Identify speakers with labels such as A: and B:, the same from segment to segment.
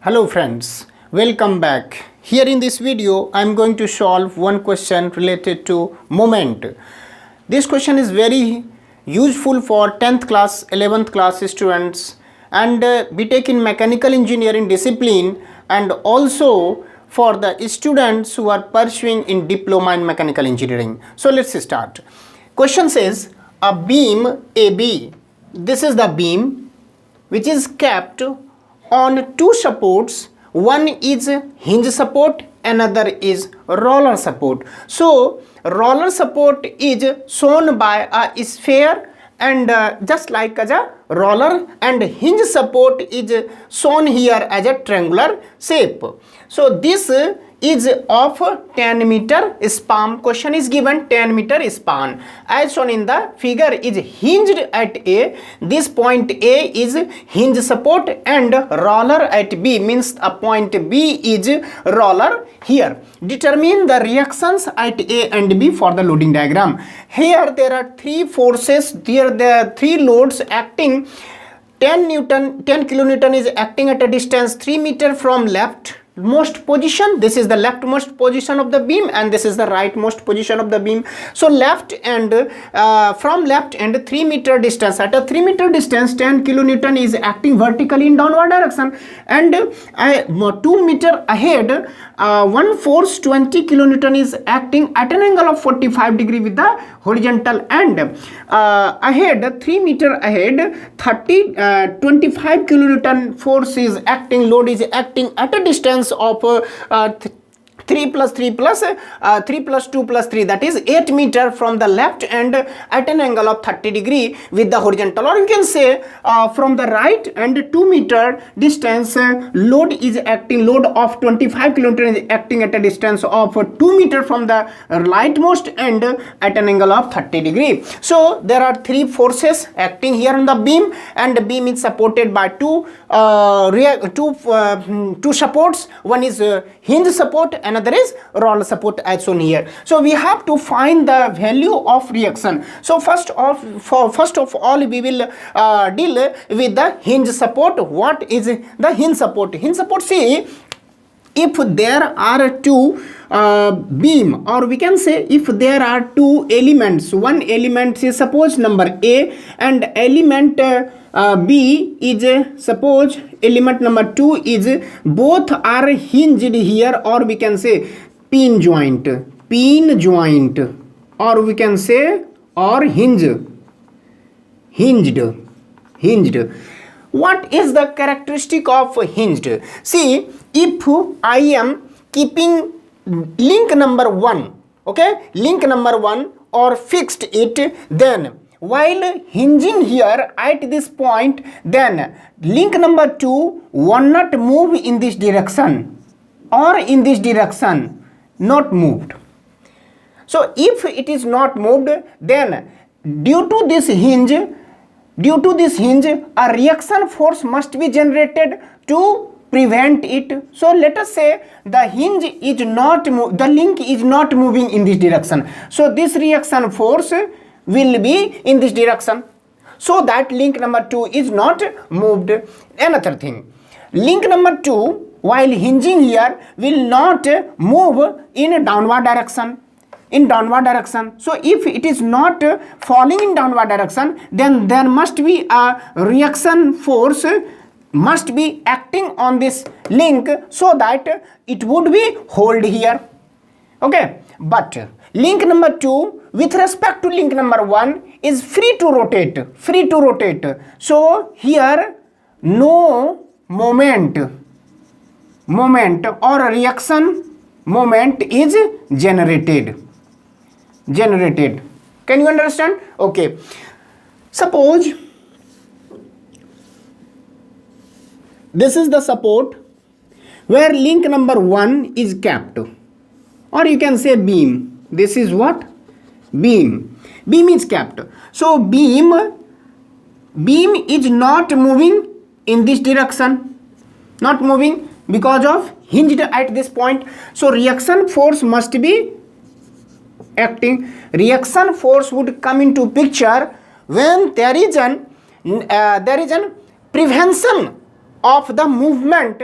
A: Hello friends, welcome back. Here in this video, I am going to solve one question related to moment. This question is very useful for 10th class, 11th class students and BTech in mechanical engineering discipline, and also for the students who are pursuing in diploma in mechanical engineering. So let's start. Question says a beam AB. This is the beam which is kept on two supports. One is hinge support, another is roller support. So roller support is shown by a sphere and just like as a roller, and hinge support is shown here as a triangular shape. So this is of 10 meter span. Question is given 10 meter span as shown in the figure is hinged at A. This point A is hinge support and roller at B, means a point B is roller here. Determine the reactions at A and B for the loading diagram. Here there are three forces, there are three loads acting. 10 kilonewton is acting at a distance 3 meter from leftmost position. This is the leftmost position of the beam and this is the rightmost position of the beam. So left and from left and 3 meter distance, at a 3 meter distance 10 kilonewton is acting vertically in downward direction, and 2 meter ahead one force 20 kilonewton is acting at an angle of 45 degree with the horizontal, and ahead 3 meter ahead 25 kilonewton force is acting, load is acting at a distance of 3 plus 2 plus 3, that is 8 meter from the left and at an angle of 30 degree with the horizontal, or you can say from the right and 2 meter distance load is acting, load of 25 kilonewton is acting at a distance of 2 meter from the rightmost end at an angle of 30 degree. So there are three forces acting here on the beam, and the beam is supported by two supports. One is hinge support, another is roller support as shown here. So we have to find the value of reaction. So first of all we will deal with the hinge support. What is the hinge support? Hinge support, see, if there are two beam, or we can say if there are two elements, one element is suppose number A and element B is suppose element number 2 is, both are hinged here, or we can say pin joint, or we can say or hinged. What is the characteristic of hinged? See, if I am keeping link number 1, okay, link number 1 or fixed it, then while hinging here at this point, then link number 2 will not move in this direction or in this direction, not moved. So if it is not moved, then due to this hinge, a reaction force must be generated to prevent it. So let us say the hinge is not the link is not moving in this direction, so this reaction force will be in this direction, so that link number 2 is not moved. Another thing, link number 2 while hinging here will not move in a downward direction, so if it is not falling in downward direction, then there must be a reaction force must be acting on this link so that it would be hold here, okay. But link number 2 with respect to link number 1 is free to rotate, so here no moment or reaction moment is generated. Can you understand? Okay, suppose this is the support where link number 1 is kept, or you can say beam. This is what? Beam is kept. So beam is not moving in this direction, not moving because of hinged at this point. So reaction force must be acting. Reaction force would come into picture when there is an prevention of the movement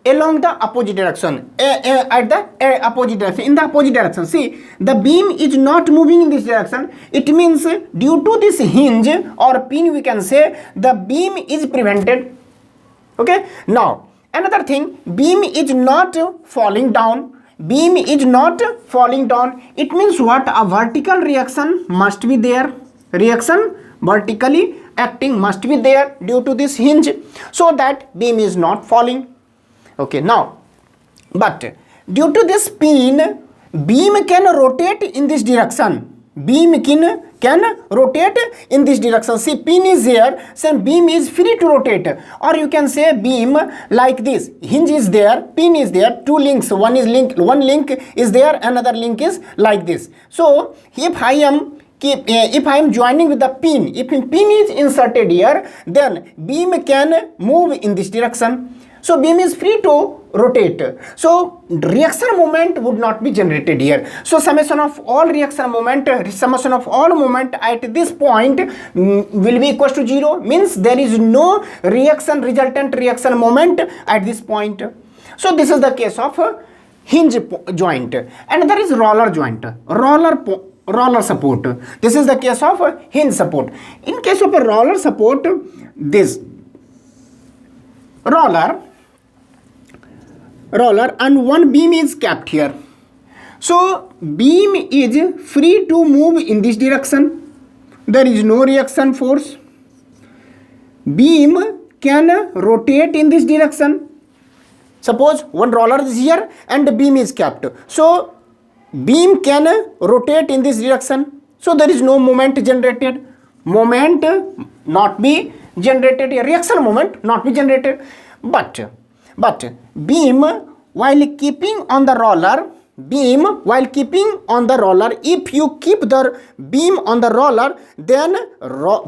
A: along the opposite direction, at the opposite direction, in the opposite direction. See, the beam is not moving in this direction. It means due to this hinge or pin, we can say the beam is prevented. Okay, now another thing, beam is not falling down. Beam is not falling down. It means what? A vertical reaction must be there. Reaction vertically acting must be there due to this hinge, so that beam is not falling. Okay, now but due to this pin, beam can rotate in this direction. Beam can rotate in this direction. See, pin is there, so beam is free to rotate. Or you can say beam like this. Hinge is there, pin is there, two links. One link is there, another link is like this. So if I am joining with the pin, if pin is inserted here, then beam can move in this direction. So beam is free to rotate. So reaction moment would not be generated here. So summation of all reaction moment, summation of all moment at this point will be equals to 0. Means there is no resultant reaction moment at this point. So this is the case of hinge joint. And there is roller joint, roller support. This is the case of hinge support. In case of a roller support, this roller and one beam is kept here. So beam is free to move in this direction. There is no reaction force. Beam can rotate in this direction. Suppose one roller is here and the beam is kept. So beam can rotate in this direction. So there is no moment generated. Moment not be generated. Reaction moment not be generated. But beam while keeping on the roller, if you keep the beam on the roller, then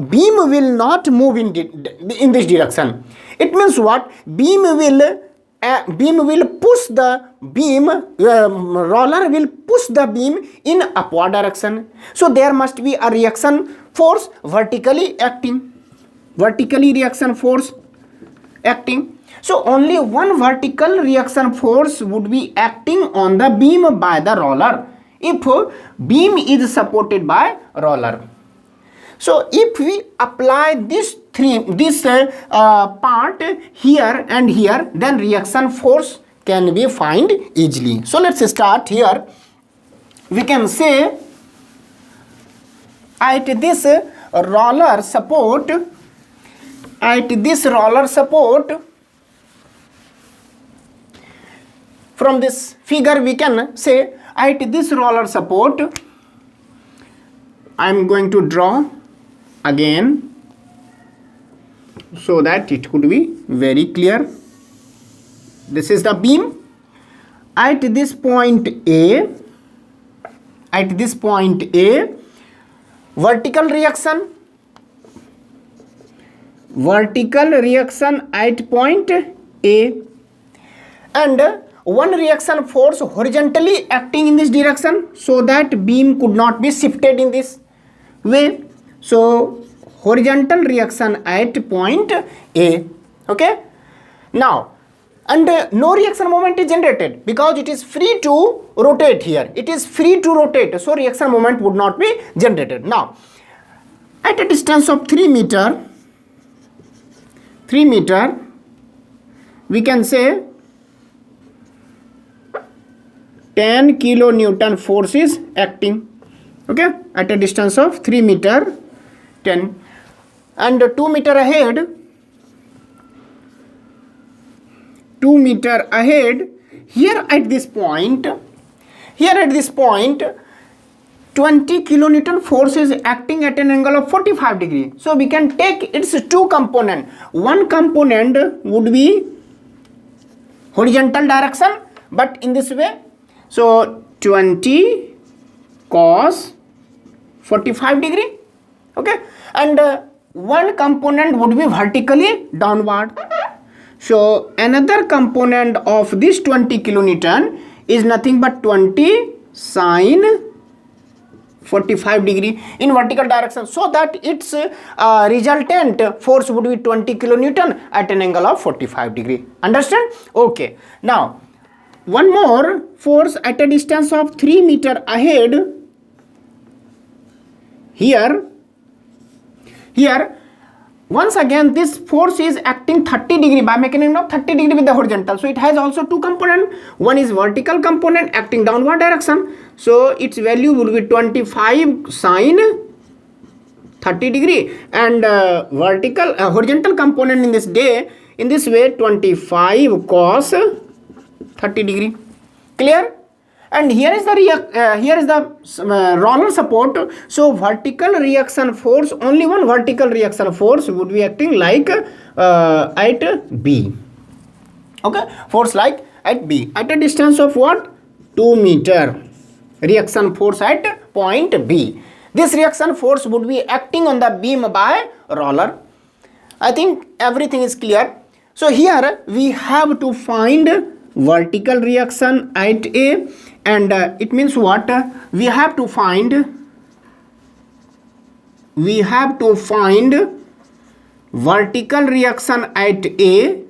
A: beam will not move in this direction. It means what? Beam will push the beam, roller will push the beam in upward direction. So there must be a reaction force vertically acting. Reaction force acting. So only one vertical reaction force would be acting on the beam by the roller if beam is supported by roller. So if we apply this part here and here, then reaction force can be find easily. So let's start here. We can say at this roller support, from this figure we can say at this roller support, I am going to draw again so that it could be very clear. This is the beam. At this point A, vertical reaction at point A, and one reaction force horizontally acting in this direction, so that beam could not be shifted in this way. So horizontal reaction at point A. Okay, now and no reaction moment is generated because it is free to rotate here. It is free to rotate, so reaction moment would not be generated. Now at a distance of 3 meter, we can say 10 kilonewton force is acting. Okay, at a distance of 3 meter, 10, and 2 meter ahead, here at this point, 20 kilonewton force is acting at an angle of 45 degree. So we can take its two component. One component would be horizontal direction, but in this way. So 20 cos 45 degree. Okay, and one component would be vertically downward. So another component of this 20 kilonewton is nothing but 20 sine 45 degree in vertical direction, so that its resultant force would be 20 kilonewton at an angle of 45 degree. Understand? Okay. Now one more force at a distance of 3 meter ahead. Here once again this force is acting 30 degree by mechanism of 30 degree with the horizontal. So it has also two components. One is vertical component acting downward direction, so its value will be 25 sine 30 degree, and horizontal component in this way 25 cos 30 degree. Clear? And here is the roller support. So vertical reaction force, only one vertical reaction force would be acting like at B. Okay, force like at B at a distance of what? 2 meter. Reaction force at point B. This reaction force would be acting on the beam by roller. I think everything is clear. So here we have to find vertical reaction at A, and it means what? We have to find vertical reaction at A,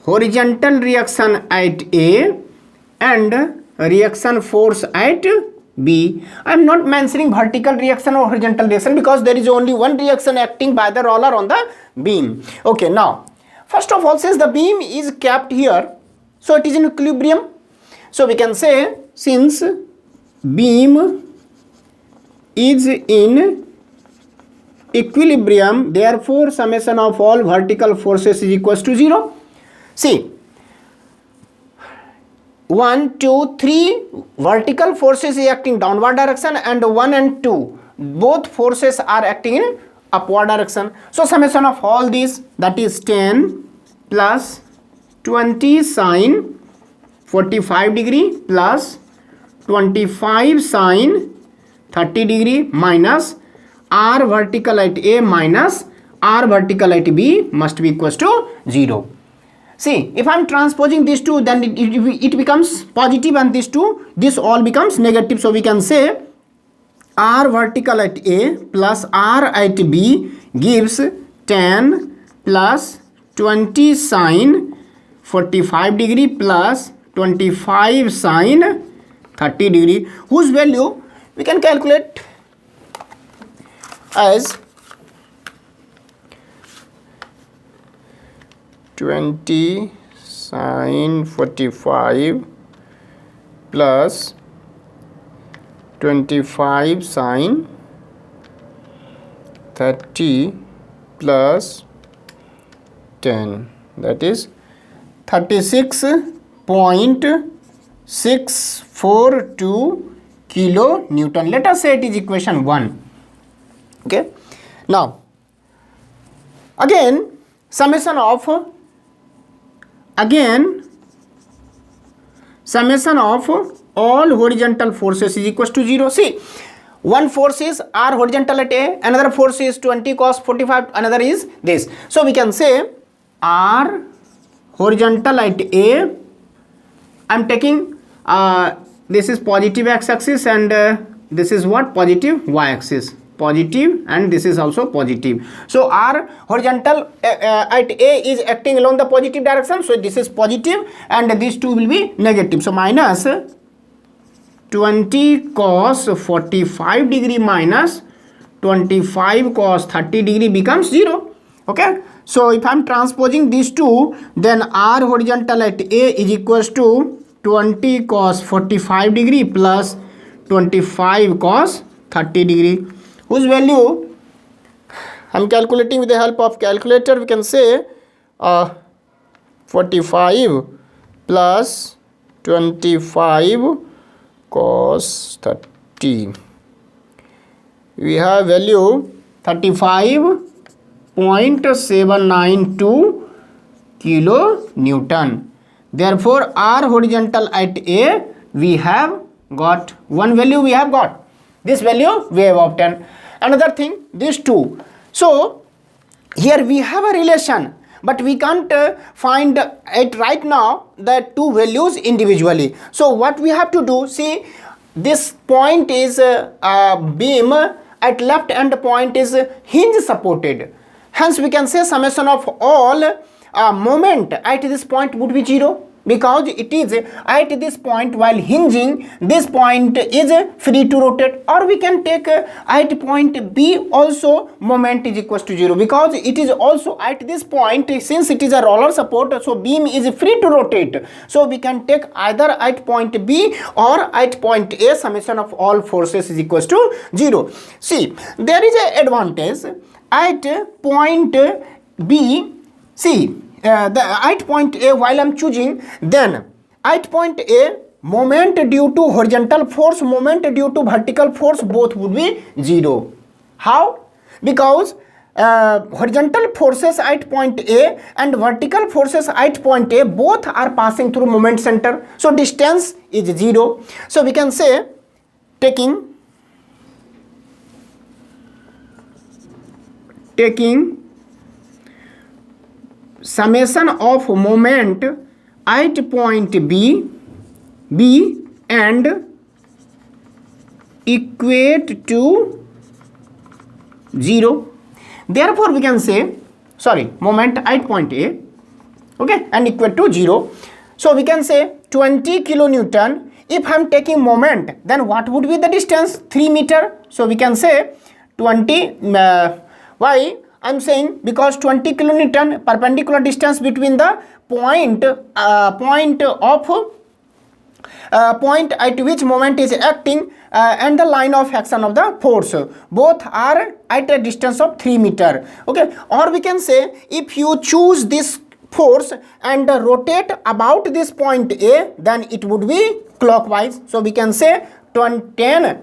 A: horizontal reaction at A, and reaction force at B. I am not mentioning vertical reaction or horizontal reaction because there is only one reaction acting by the roller on the beam. Okay, now first of all, since the beam is kept here, so it is in equilibrium. So we can say, since beam is in equilibrium, therefore summation of all vertical forces is equals to 0. See, 1, 2, 3 vertical forces is acting downward direction, and 1 and 2 both forces are acting in upward direction. So summation of all these, that is 10 plus 20 sine 45 degree plus 25 sine 30 degree minus r vertical at A minus r vertical at B must be equals to 0. See, if I am transposing these two, then it becomes positive, and this all becomes negative. So we can say r vertical at A plus r at B gives 10 plus 20 sine 45 degree plus 25 sine 30 degree, whose value we can calculate as 20 sine 45 plus 25 sine 30 plus 10, that is 36.642 kilo Newton. Let us say it is equation 1. Okay. Now again summation of all horizontal forces is equals to 0. See, one force is r horizontal at A, another force is 20 cos 45, another is this. So we can say r horizontal at A, I am taking this is positive x-axis, and this is what? Positive y-axis, positive, and this is also positive. So r horizontal at A is acting along the positive direction, so this is positive, and these two will be negative. So minus 20 cos 45 degree minus 25 cos 30 degree becomes 0. Okay. So if I am transposing these two, then r horizontal at A is equals to 20 cos 45 degree plus 25 cos 30 degree, whose value I am calculating with the help of calculator. We can say 45 plus 25 cos 30. We have value 35.792 kilo Newton. Therefore r horizontal at A, we have got one value, we have got this value we have obtained. Another thing, these two. So here we have a relation, but we can't find it right now the two values individually. So what we have to do, see, this point is beam, at left end point is hinge supported. Hence we can say summation of all moment at this point would be 0, because it is at this point while hinging, this point is free to rotate. Or we can take at point B also moment is equals to 0, because it is also at this point, since it is a roller support, so beam is free to rotate. So we can take either at point B or at point A, summation of all forces is equals to 0. See, there is an advantage at point B. See, at point A while I am choosing, then at point A, moment due to horizontal force, moment due to vertical force, both would be 0. How? Because horizontal forces at point A and vertical forces at point A both are passing through moment center, so distance is 0. So we can say, taking summation of moment at point B and equate to 0. Therefore we can say, moment at point A, okay, and equate to 0. So we can say 20 kilonewton. If I am taking moment, then what would be the distance? 3 meter. So we can say 20, why I am saying? Because 20 kilonewton perpendicular distance between the point at which moment is acting and the line of action of the force, both are at a distance of 3 meter. Okay, or we can say, if you choose this force and rotate about this point A, then it would be clockwise. So we can say 10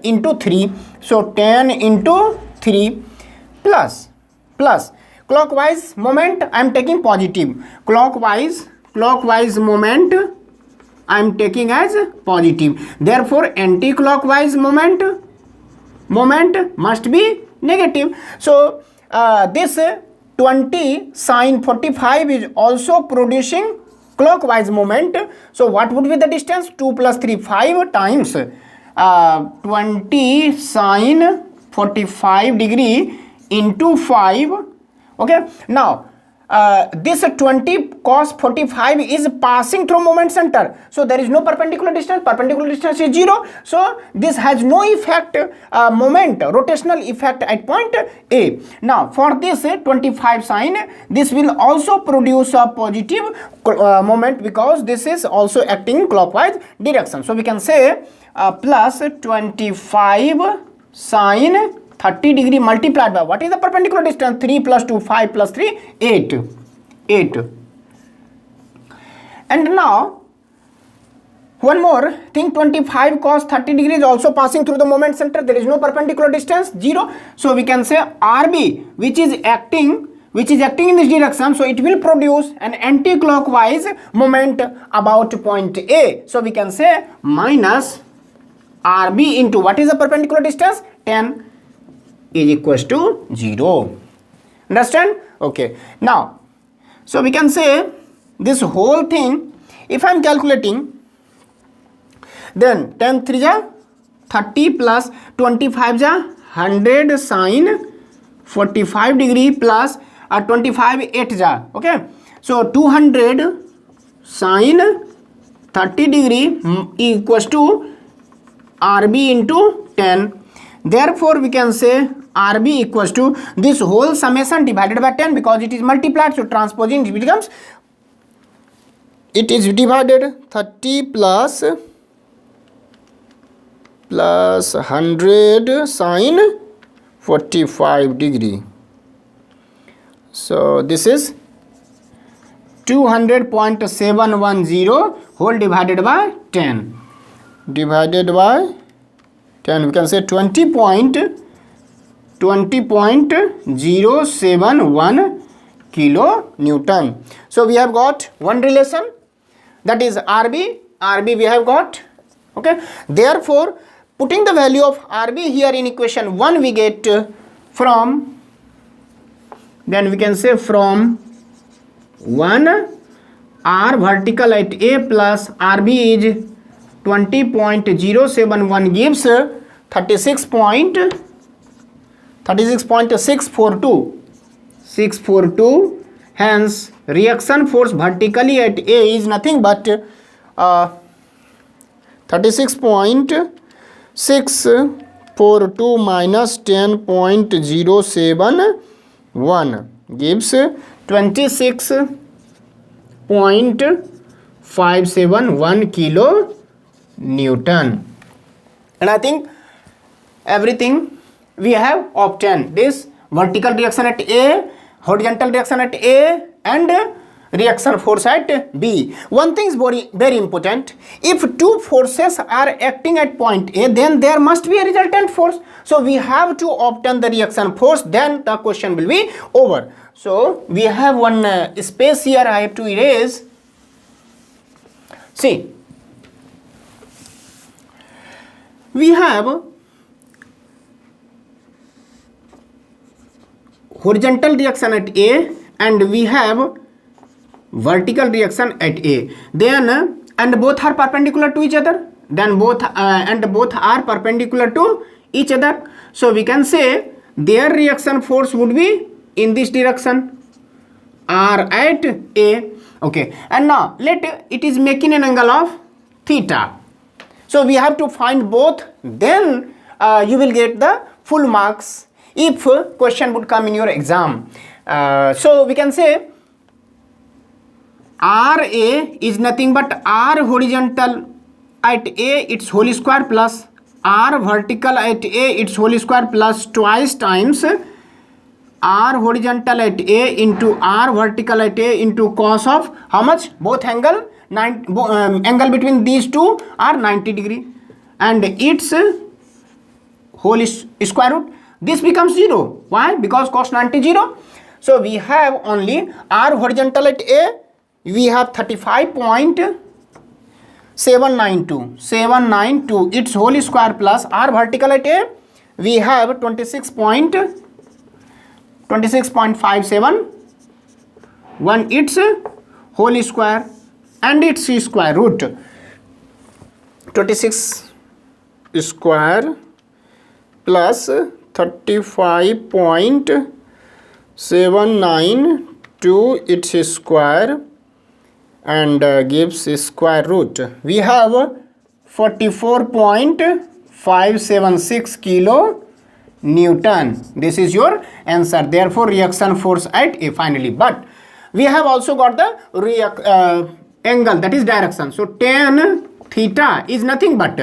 A: into 3. So 10 into 3 plus clockwise moment I am taking positive, clockwise moment I am taking as positive. Therefore anti-clockwise moment must be negative. So this 20 sine 45 is also producing clockwise moment. So what would be the distance? 2 plus 3, 5 times 20 sine 45 degree into 5. Okay, now this 20 cos 45 is passing through moment center, so there is no perpendicular distance is 0. So this has no effect, moment rotational effect at point A. Now for this 25 sine, this will also produce a positive moment, because this is also acting clockwise direction. So we can say plus 25 sine 30 degree multiplied by, what is the perpendicular distance? 3 plus 2, 5 plus 3, 8. And now one more thing, 25 cos 30 degree is also passing through the moment center. There is no perpendicular distance, 0. So we can say RB, which is acting in this direction, so it will produce an anti-clockwise moment about point A. So we can say minus RB into, what is the perpendicular distance? 10 is equals to 0. Understand? Okay. Now, so we can say this whole thing, if I am calculating, then 10 3 ja 30 plus 25 ja 100 sine 45 degree plus 25 8 ja, okay. So 200 sine 30 degree equals to RB into 10. Therefore we can say RB equals to this whole summation divided by 10, because it is multiplied, so transposing it becomes, it is divided 30 plus 100 sine 45 degree. So this is 200.710 whole divided by 10. Divided by 10, we can say 20.071 kilonewton. So we have got one relation, that is RB we have got, okay. Therefore putting the value of RB here in equation 1, we get from, then we can say from 1 R vertical at A plus RB is 20.071 gives 36.642. Hence reaction force vertically at A is nothing but 36.642 minus 10.071 gives 26.571 kilo Newton. And I think everything we have obtained. This vertical reaction at A, horizontal reaction at A, and reaction force at B. One thing is very important. If two forces are acting at point A, then there must be a resultant force. So we have to obtain the reaction force, then the question will be over. So we have one space here I have to erase. See, we have horizontal reaction at A and we have vertical reaction at A. Then and both are perpendicular to each other. Then both are perpendicular to each other. So we can say their reaction force would be in this direction, R at A. Okay, and now let it is making an angle of theta. So we have to find both, then you will get the full marks if question would come in your exam. So we can say RA is nothing but R horizontal at A its whole square plus R vertical at A its whole square plus twice times R horizontal at A into R vertical at A into cos of how much? Both angle, angle between these two are 90 degree and its whole square root. This becomes 0. Why? Because cos 90 0. So we have only R horizontal at A, we have 35.792 its whole square plus R vertical at A, we have 26.571 its whole square and its square root. 26 square plus 35.792 its square and gives square root. We have 44.576 kilo Newton. This is your answer. Therefore reaction force at A finally. But we have also got the angle, that is direction. So tan theta is nothing but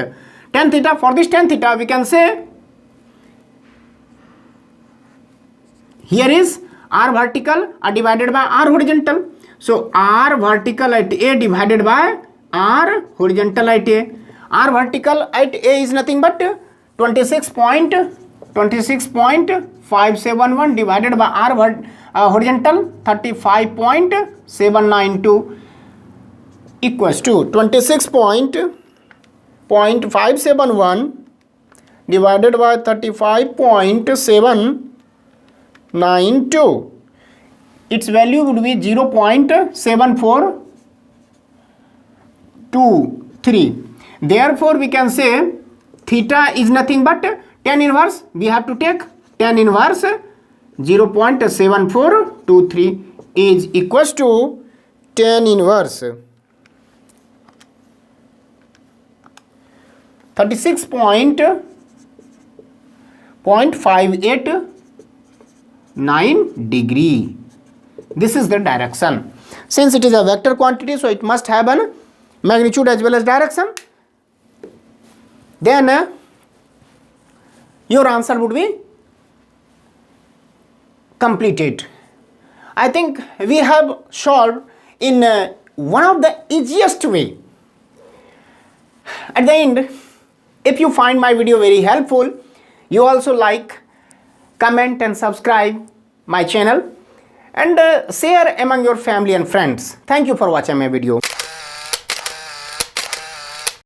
A: tan theta. For this tan theta we can say here is R vertical divided by R horizontal. So R vertical at A divided by R horizontal at A. R vertical at A is nothing but 26.571 divided by R horizontal 35.792 equals to 26.571 divided by 35.792. Its value would be 0.7423. Therefore we can say theta is nothing but tan inverse. We have to take tan inverse 0.7423 is equals to tan inverse 36.589 degree. This is the direction. Since it is a vector quantity, so it must have a magnitude as well as direction. Then your answer would be completed. I think we have solved in one of the easiest way. At the end, if you find my video very helpful, you also like, comment and subscribe my channel and share among your family and friends. Thank you for watching my video.